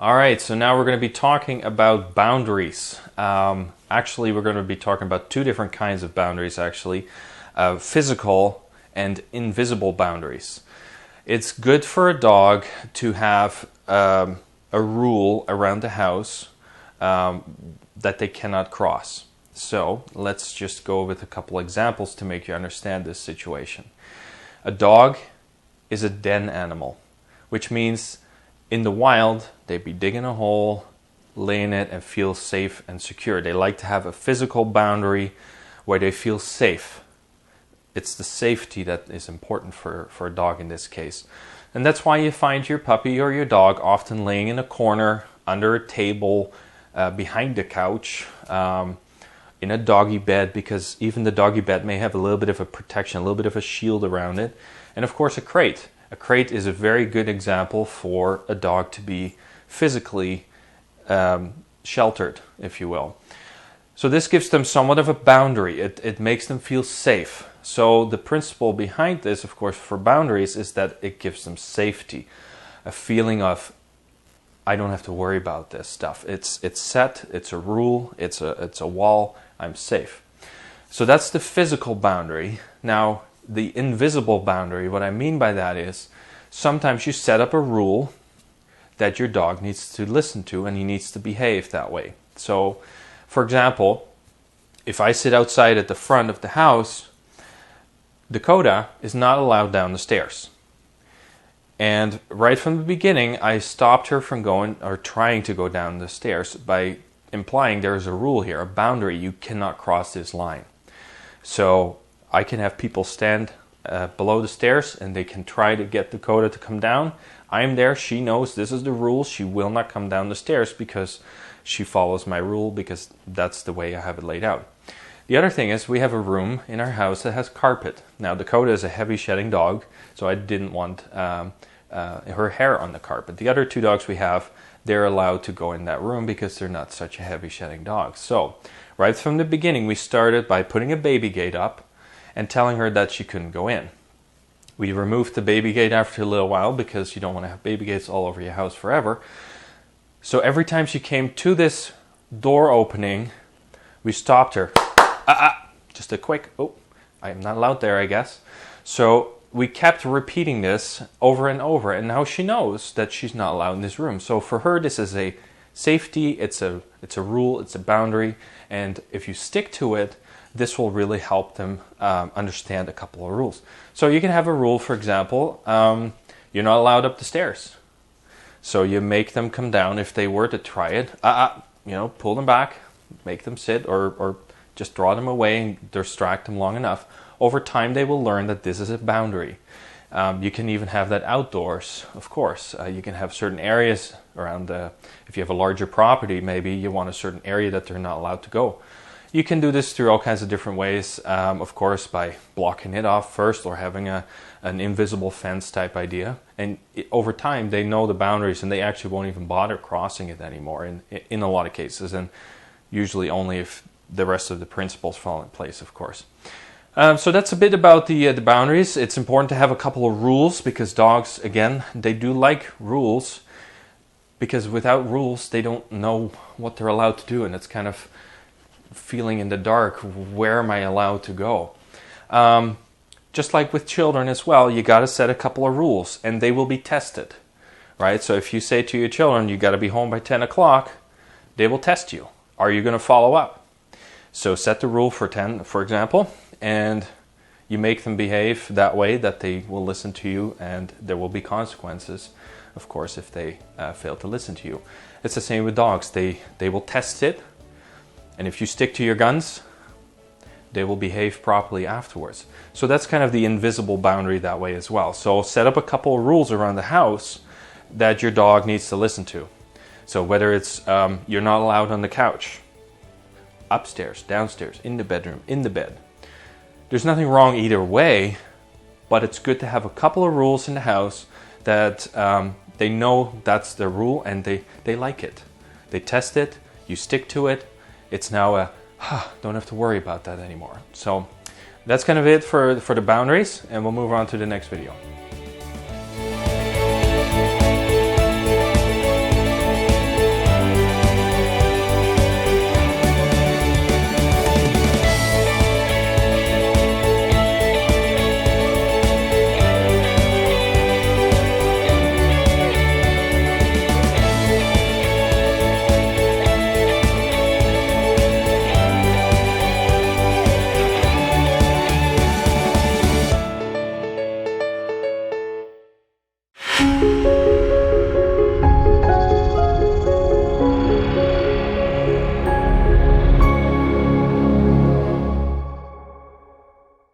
All right, so now we're going to be talking about boundaries. Actually, we're going to be talking about two different kinds of boundaries, actually. Physical and invisible boundaries. It's good for a dog to have a rule around the house that they cannot cross. So let's just go with a couple examples to make you understand this situation. A dog is a den animal, which means in the wild, they'd be digging a hole, lay in it, and feel safe and secure. They like to have a physical boundary where they feel safe. It's the safety that is important for a dog in this case. And that's why you find your puppy or your dog often laying in a corner, under a table, behind the couch, in a doggy bed, because even the doggy bed may have a little bit of a protection, a little bit of a shield around it. And of course a crate. A crate is a very good example for a dog to be physically sheltered, if you will. So this gives them somewhat of a boundary. It makes them feel safe. So the principle behind this, of course, for boundaries is that it gives them safety. A feeling of, I don't have to worry about this stuff. It's set, it's a rule, it's a wall, I'm safe. So that's the physical boundary. Now, the invisible boundary, what I mean by that is sometimes you set up a rule that your dog needs to listen to and he needs to behave that way. So, for example, if I sit outside at the front of the house, Dakota is not allowed down the stairs. And right from the beginning, I stopped her from going or trying to go down the stairs by implying there is a rule here, a boundary. You cannot cross this line. So I can have people stand below the stairs and they can try to get Dakota to come down. I'm there. She knows this is the rule. She will not come down the stairs because she follows my rule, because that's the way I have it laid out. The other thing is we have a room in our house that has carpet. Now Dakota is a heavy shedding dog, so I didn't want her hair on the carpet. The other two dogs we have, they're allowed to go in that room because they're not such a heavy shedding dog. So right from the beginning we started by putting a baby gate up and telling her that she couldn't go in. We removed the baby gate after a little while because you don't want to have baby gates all over your house forever. So every time she came to this door opening, we stopped her. Just a quick, I'm not allowed there, I guess. So we kept repeating this over and over, and now she knows that she's not allowed in this room. So for her, this is a safety, it's a rule, it's a boundary, and if you stick to it, this will really help them understand a couple of rules. So you can have a rule, for example, you're not allowed up the stairs. So you make them come down if they were to try it. Pull them back, make them sit, or just draw them away and distract them long enough. Over time, they will learn that this is a boundary. You can even have that outdoors, of course. You can have certain areas around if you have a larger property, maybe you want a certain area that they're not allowed to go. You can do this through all kinds of different ways, of course, by blocking it off first or having an invisible fence type idea. And over time, they know the boundaries and they actually won't even bother crossing it anymore in a lot of cases, and usually only if the rest of the principles fall in place, of course. So that's a bit about the boundaries. It's important to have a couple of rules because dogs, again, they do like rules, because without rules, they don't know what they're allowed to do, and it's kind of feeling in the dark, where am I allowed to go? Just like with children as well, you got to set a couple of rules and they will be tested, right? So if you say to your children, you got to be home by 10 o'clock, they will test you. Are you going to follow up? So set the rule for 10, for example, and you make them behave that way that they will listen to you, and there will be consequences, of course, if they fail to listen to you. It's the same with dogs. They will test it. And if you stick to your guns, they will behave properly afterwards. So that's kind of the invisible boundary that way as well. So set up a couple of rules around the house that your dog needs to listen to. So whether it's you're not allowed on the couch, upstairs, downstairs, in the bedroom, in the bed. There's nothing wrong either way, but it's good to have a couple of rules in the house that they know that's the rule and they like it. They test it, you stick to it. It's now don't have to worry about that anymore. So that's kind of it for the boundaries, and we'll move on to the next video.